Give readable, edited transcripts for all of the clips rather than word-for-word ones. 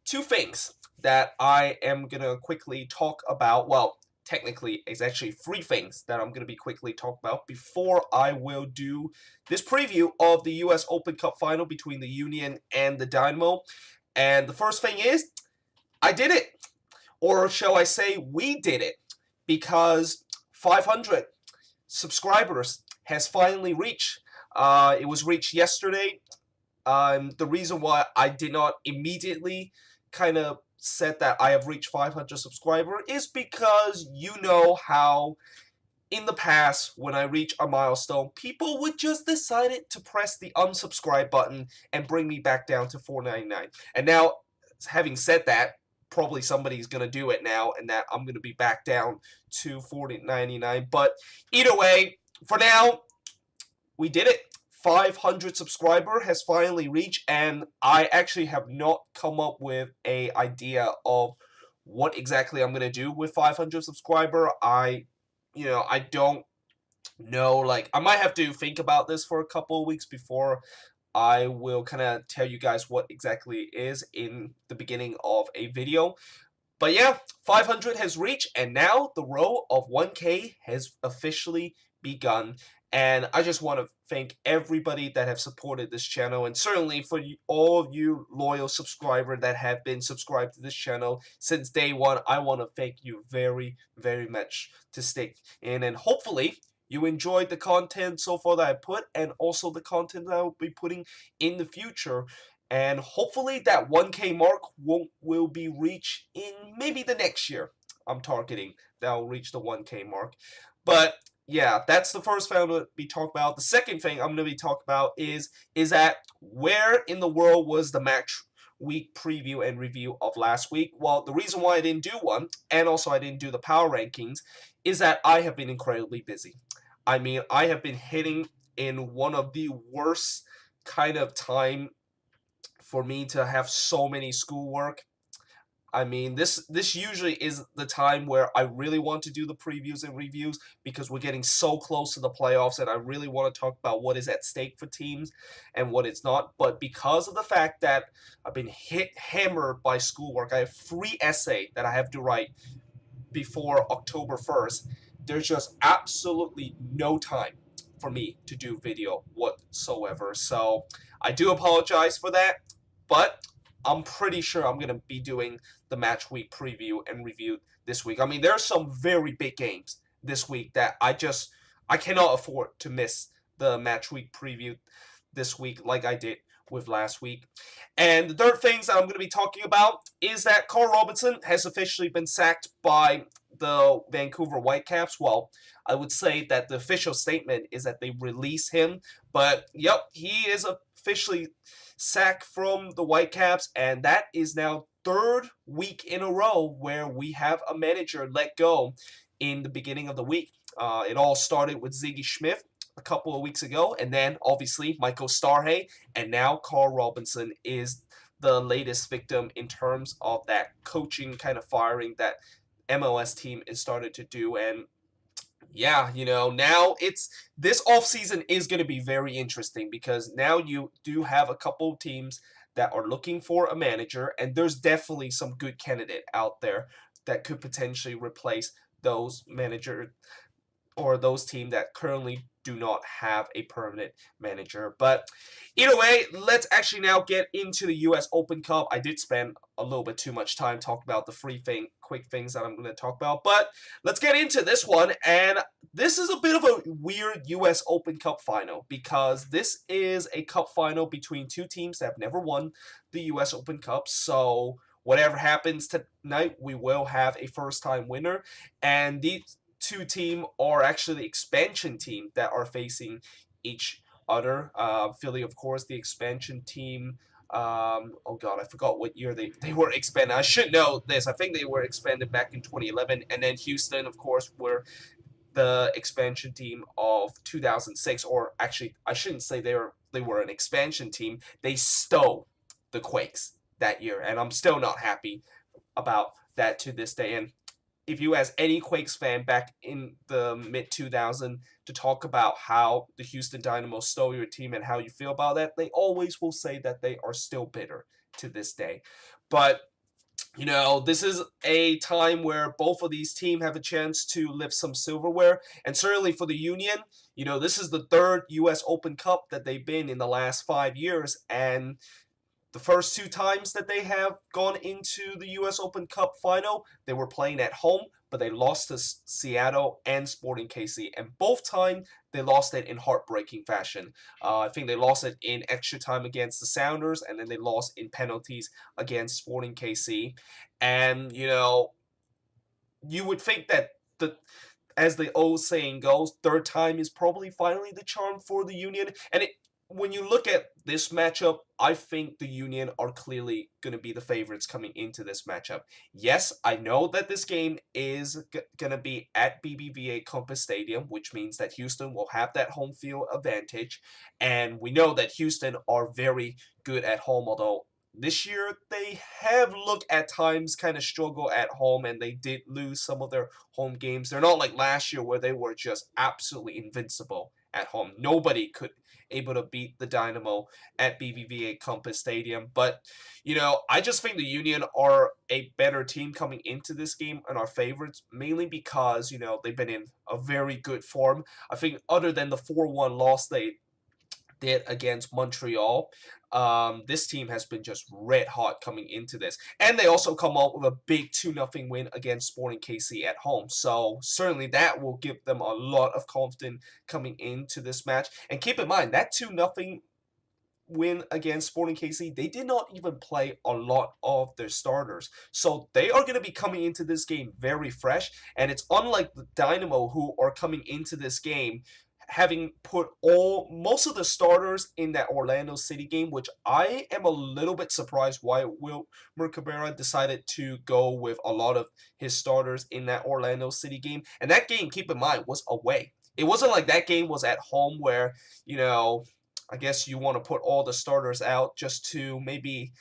two things that I am going to quickly talk about. Well, technically, it's actually three things that I'm going to be quickly talk about before I will do this preview of the U.S. Open Cup final between the Union and the Dynamo. And the first thing is, I did it. Or shall I say, we did it. Because 500 subscribers has finally reached. It was reached yesterday. The reason why I did not immediately kind of said that I have reached 500 subscribers is because you know how in the past when I reach a milestone, people would just decide to press the unsubscribe button and bring me back down to $4.99. And now, having said that, probably somebody's going to do it now, and that I'm going to be back down to $4.99. But either way, for now, we did it. 500 subscriber has finally reached, and I actually have not come up with a idea of what exactly I'm going to do with 500 subscriber. I don't know. Like, I might have to think about this for a couple of weeks before I will kind of tell you guys what exactly it is in the beginning of a video. But yeah, 500 has reached, and now the road of 1K has officially begun. And I just want to thank everybody that have supported this channel, and certainly for all of you loyal subscribers that have been subscribed to this channel since day one. I want to thank you very, very much to stick in, and hopefully you enjoyed the content so far that I put, and also the content that I will be putting in the future. And hopefully that 1K mark will be reached in maybe the next year. I'm targeting that I'll reach the 1K mark. But yeah, that's the first thing I'm going to be talking about. The second thing I'm going to be talking about is that where in the world was the match week preview and review of last week? Well, the reason why I didn't do one, and also I didn't do the power rankings, is that I have been incredibly busy. I mean, I have been hitting in one of the worst kind of time for me to have so many schoolwork. I mean, this usually is the time where I really want to do the previews and reviews because we're getting so close to the playoffs, and I really want to talk about what is at stake for teams and what it's not. But because of the fact that I've been hammered by schoolwork, I have 3 essays that I have to write before October 1st. There's just absolutely no time for me to do video whatsoever. So I do apologize for that, but I'm pretty sure I'm going to be doing the match week preview and review this week. I mean, there are some very big games this week that I cannot afford to miss the match week preview this week like I did with last week. And the third things that I'm going to be talking about is that Carl Robinson has officially been sacked by the Vancouver Whitecaps. Well, I would say that the official statement is that they release him, but yep, he is officially sacked from the Whitecaps, and that is now 3rd week in a row where we have a manager let go in the beginning of the week. It all started with Ziggy Schmidt a couple of weeks ago, and then obviously Michael Starhay, and now Carl Robinson is the latest victim in terms of that coaching kind of firing that MLS team is started to do. And yeah, now this offseason is going to be very interesting because now you do have a couple of teams that are looking for a manager, and there's definitely some good candidate out there that could potentially replace those manager or those teams that currently do not have a permanent manager. But either way, let's actually now get into the U.S. Open Cup. I did spend a little bit too much time talking about the quick things that I'm going to talk about. But let's get into this one. And this is a bit of a weird U.S. Open Cup final because this is a cup final between two teams that have never won the U.S. Open Cup. So whatever happens tonight, we will have a first-time winner. And these two teams are actually the expansion team that are facing each other. Philly, of course, the expansion team. Oh god, I forgot what year they were expanded. I should know this. I think they were expanded back in 2011. And then Houston, of course, were the expansion team of 2006. Or actually, I shouldn't say they were an expansion team. They stole the Quakes that year, and I'm still not happy about that to this day. And if you ask any Quakes fan back in the mid-2000s to talk about how the Houston Dynamos stole your team and how you feel about that, they always will say that they are still bitter to this day. But This is a time where both of these teams have a chance to lift some silverware. And certainly for the Union, this is the third U.S. Open Cup that they've been in the last 5 years. And the first two times that they have gone into the U.S. Open Cup final, they were playing at home, but they lost to Seattle and Sporting KC. And both times, they lost it in heartbreaking fashion. I think they lost it in extra time against the Sounders, and then they lost in penalties against Sporting KC. And, you would think that as the old saying goes, third time is probably finally the charm for the Union. And when you look at this matchup, I think the Union are clearly going to be the favorites coming into this matchup. Yes, I know that this game is going to be at BBVA Compass Stadium, which means that Houston will have that home field advantage. And we know that Houston are very good at home, although this year they have looked at times kind of struggle at home, and they did lose some of their home games. They're not like last year where they were just absolutely invincible at home. Nobody could able to beat the Dynamo at BBVA Compass Stadium. But, I just think the Union are a better team coming into this game and are favorites, mainly because, they've been in a very good form. I think other than the 4-1 loss they did against Montreal, this team has been just red hot coming into this. And they also come out with a big 2-0 win against Sporting KC at home. So certainly that will give them a lot of confidence coming into this match. And keep in mind, that 2-0 win against Sporting KC, they did not even play a lot of their starters. So they are going to be coming into this game very fresh. And it's unlike the Dynamo, who are coming into this game having put most of the starters in that Orlando City game, which I am a little bit surprised why Wilmer Cabrera decided to go with a lot of his starters in that Orlando City game. And that game, keep in mind, was away. It wasn't like that game was at home where, I guess you want to put all the starters out just to maybe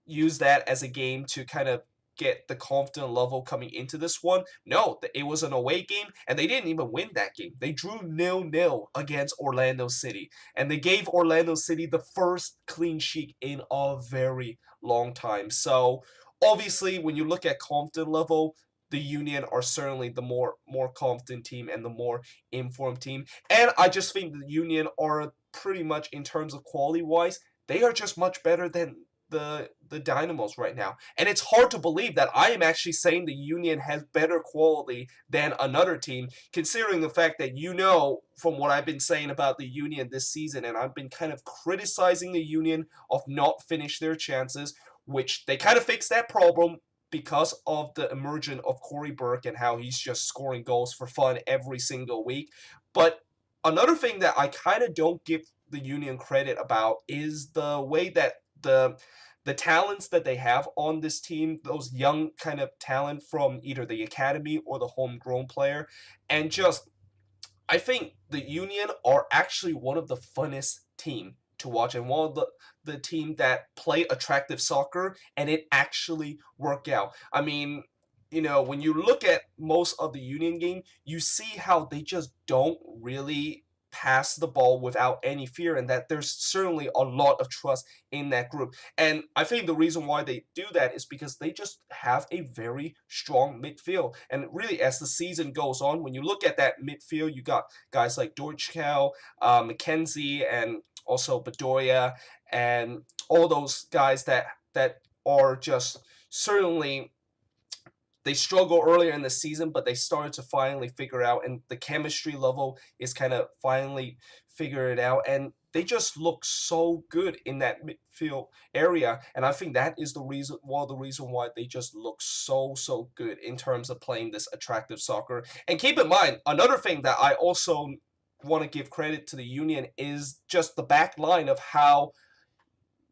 use that as a game to kind of get the confident level coming into this one. No, it was an away game, and they didn't even win that game. They drew 0-0 against Orlando City, and they gave Orlando City the first clean sheet in a very long time. So, obviously, when you look at confident level, the Union are certainly the more confident team and the more informed team. And I just think the Union are pretty much, in terms of quality-wise, they are just much better than the Dynamos right now. And it's hard to believe that I am actually saying the Union has better quality than another team, considering the fact that from what I've been saying about the Union this season, and I've been kind of criticizing the Union of not finish their chances, which they kind of fixed that problem because of the emergence of Corey Burke and how he's just scoring goals for fun every single week. But another thing that I kind of don't give the Union credit about is the way that the talents that they have on this team, those young kind of talent from either the academy or the homegrown player, and just I think the Union are actually one of the funnest team to watch, and one of the team that play attractive soccer and it actually work out. I mean, when you look at most of the Union game, you see how they just don't really pass the ball without any fear, and that there's certainly a lot of trust in that group. And I think the reason why they do that is because they just have a very strong midfield. And really, as the season goes on, when you look at that midfield, you got guys like Deutschkow, McKenzie, and also Bedoya, and all those guys that are just certainly, they struggled earlier in the season, but they started to finally figure out, and the chemistry level is kind of finally figured out, and they just look so good in that midfield area, and I think that is one of the reason why they just look so good in terms of playing this attractive soccer. And keep in mind, another thing that I also want to give credit to the Union is just the back line of how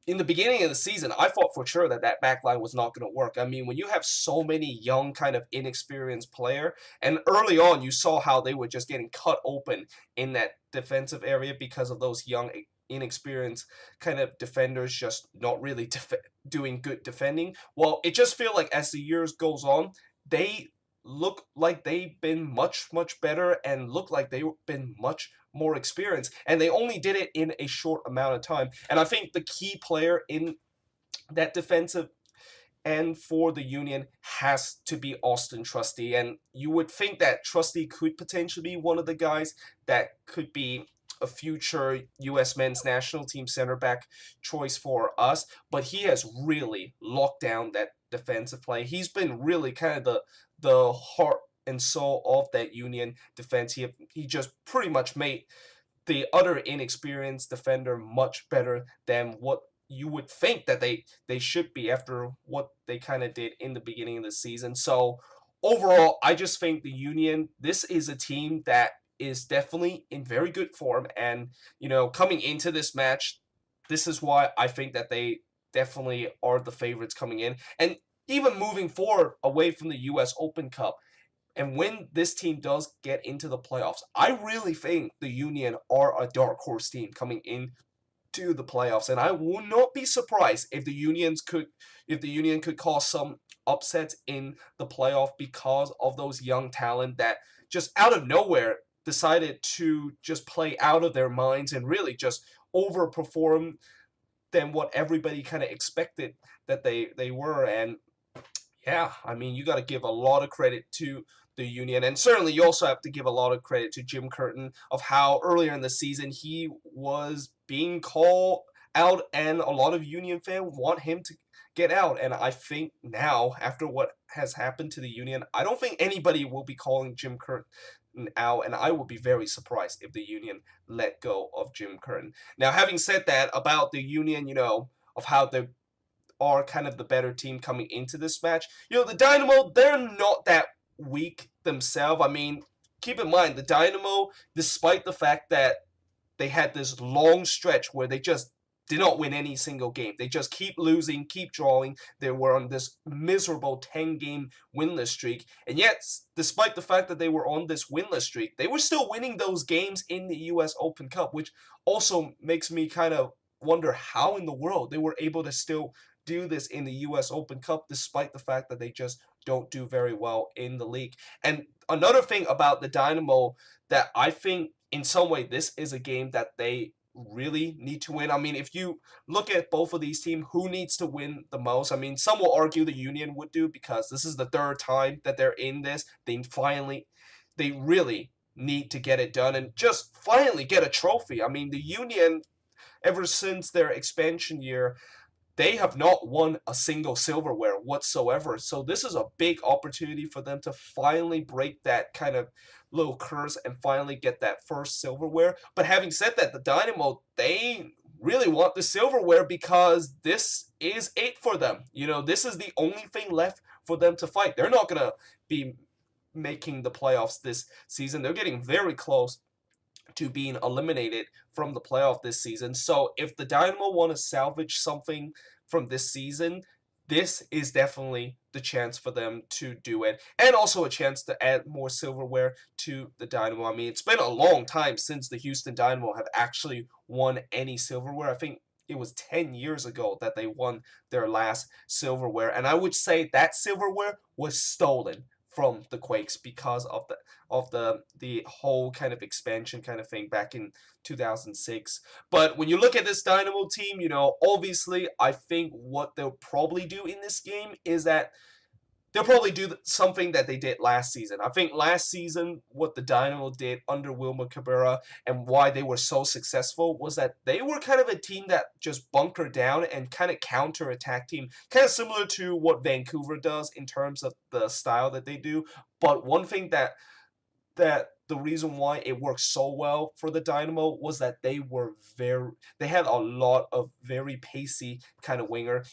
in the beginning of the season, I thought for sure that back line was not going to work. I mean, when you have so many young, kind of inexperienced player, and early on you saw how they were just getting cut open in that defensive area because of those young, inexperienced kind of defenders just not really doing good defending. Well, it just feels like as the years goes on, they look like they've been much better and look like they've been much more experienced, and they only did it in a short amount of time. And I think the key player in that defensive and for the Union has to be Austin Trusty. And you would think that Trusty could potentially be one of the guys that could be a future U.S. men's national team center back choice for us, but he has really locked down that defensive play. He's been really kind of the heart and soul of that Union defense. He just pretty much made the other inexperienced defender much better than what you would think that they should be after what they kind of did in the beginning of the season. So overall, I just think the Union, this is a team that is definitely in very good form, and coming into this match, this is why I think that they definitely are the favorites coming in. And even moving forward away from the US Open Cup, and when this team does get into the playoffs, I really think the Union are a dark horse team coming in to the playoffs, and I would not be surprised if the Union could cause some upsets in the playoff because of those young talent that just out of nowhere decided to just play out of their minds and really just overperform than what everybody kind of expected that they were. And yeah, I mean, you got to give a lot of credit to the Union, and certainly you also have to give a lot of credit to Jim Curtin of how earlier in the season he was being called out, and a lot of Union fans want him to get out. And I think now, after what has happened to the Union, I don't think anybody will be calling Jim Curtin out, and I would be very surprised if the Union let go of Jim Curtin. Now, having said that about the Union, of how they are kind of the better team coming into this match. The Dynamo, they're not that weak themselves. I mean, keep in mind, the Dynamo, despite the fact that they had this long stretch where they just did not win any single game. They just keep losing, keep drawing. They were on this miserable 10-game winless streak. And yet, despite the fact that they were on this winless streak, they were still winning those games in the US Open Cup, which also makes me kind of wonder how in the world they were able to still do this in the US Open Cup despite the fact that they just don't do very well in the league. And another thing about the Dynamo that I think in some way this is a game that they really need to win. I mean, if you look at both of these teams, who needs to win the most? I mean, some will argue the Union would do because this is the third time that they're in this. They really need to get it done and just finally get a trophy. I mean, the Union, ever since their expansion year, they have not won a single silverware whatsoever. So this is a big opportunity for them to finally break that kind of little curse and finally get that first silverware. But having said that, the Dynamo, they really want the silverware because this is it for them. This is the only thing left for them to fight. They're not going to be making the playoffs this season. They're getting very close to being eliminated from the playoff this season. So if the Dynamo want to salvage something from this season, this is definitely the chance for them to do it. And also a chance to add more silverware to the Dynamo. I mean, it's been a long time since the Houston Dynamo have actually won any silverware. I think it was 10 years ago that they won their last silverware. And I would say that silverware was stolen from the Quakes because of the whole kind of expansion kind of thing back in 2006. But when you look at this Dynamo team, obviously I think what they'll probably do in this game is that they'll probably do something that they did last season. I think last season what the Dynamo did under Wilmer Cabrera and why they were so successful was that they were kind of a team that just bunkered down and kind of counter-attack team, kind of similar to what Vancouver does in terms of the style that they do. But one thing that the reason why it worked so well for the Dynamo was that they had a lot of very pacey kind of winger,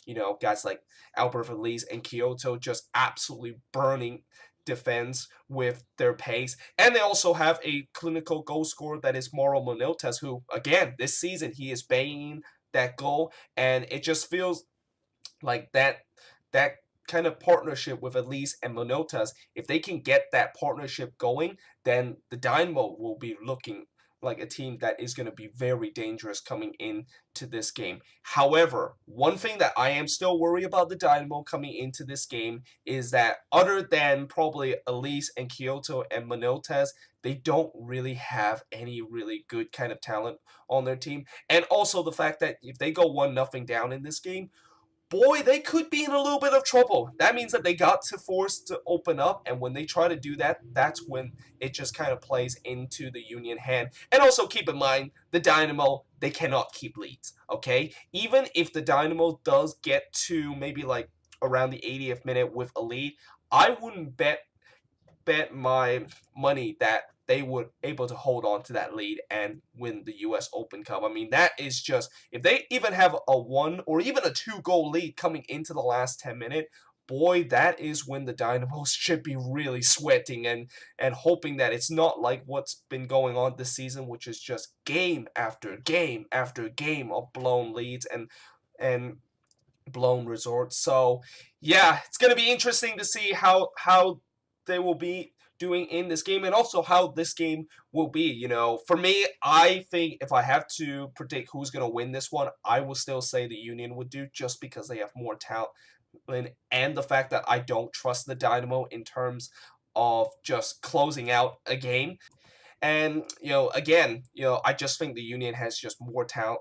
guys like Albert Feliz and Kyoto just absolutely burning defense with their pace. And they also have a clinical goal scorer that is Mauro Manotas, who, again, this season he is banging that goal, and it just feels like that kind of partnership with Elise and Manotas, if they can get that partnership going, then the Dynamo will be looking like a team that is going to be very dangerous coming into this game. However, one thing that I am still worried about the Dynamo coming into this game is that other than probably Elise and Kyoto and Manotas, they don't really have any really good kind of talent on their team. And also the fact that if they go 1-0 down in this game, boy, they could be in a little bit of trouble. That means that they got to force to open up, and when they try to do that, that's when it just kind of plays into the Union hand. And also keep in mind, the Dynamo, they cannot keep leads, okay? Even if the Dynamo does get to maybe like around the 80th minute with a lead, I wouldn't bet my money that they would able to hold on to that lead and win the US Open Cup. I mean, that is just, if they even have a 1 or even a 2-goal lead coming into the last 10 minutes, boy, that is when the Dynamos should be really sweating and hoping that it's not like what's been going on this season, which is just game after game after game of blown leads and blown resorts. So yeah, it's gonna be interesting to see how they will be doing in this game, and also how this game will be. You know, for me, I think if I have to predict who's gonna win this one, I will still say the Union would do, just because they have more talent, and the fact that I don't trust the Dynamo in terms of just closing out a game. And again, I just think the Union has just more talent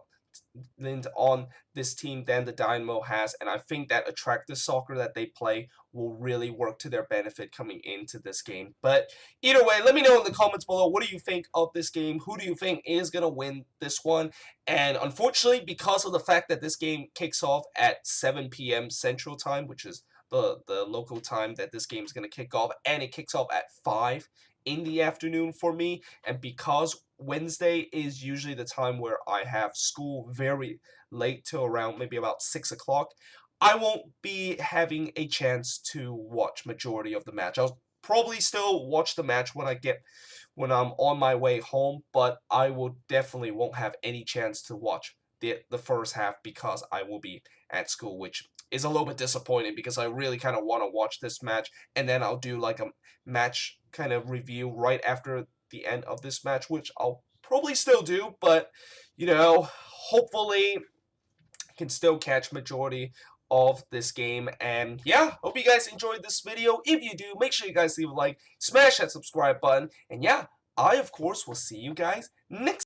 on this team than the Dynamo has, and I think that attractive soccer that they play will really work to their benefit coming into this game. But either way, let me know in the comments below, what do you think of this game? Who do you think is going to win this one? And unfortunately, because of the fact that this game kicks off at 7 p.m. Central Time, which is the local time that this game is going to kick off, and it kicks off at 5 in the afternoon for me, and because Wednesday is usually the time where I have school very late till around maybe about 6 o'clock, I won't be having a chance to watch majority of the match. I'll probably still watch the match when I'm on my way home, but I will definitely won't have any chance to watch the first half because I will be at school, which is a little bit disappointing because I really kind of want to watch this match, and then I'll do like a match kind of review right after the end of this match, which I'll probably still do, but hopefully can still catch majority of this game. And yeah, hope you guys enjoyed this video. If you do, make sure you guys leave a like, smash that subscribe button, and yeah, I of course will see you guys next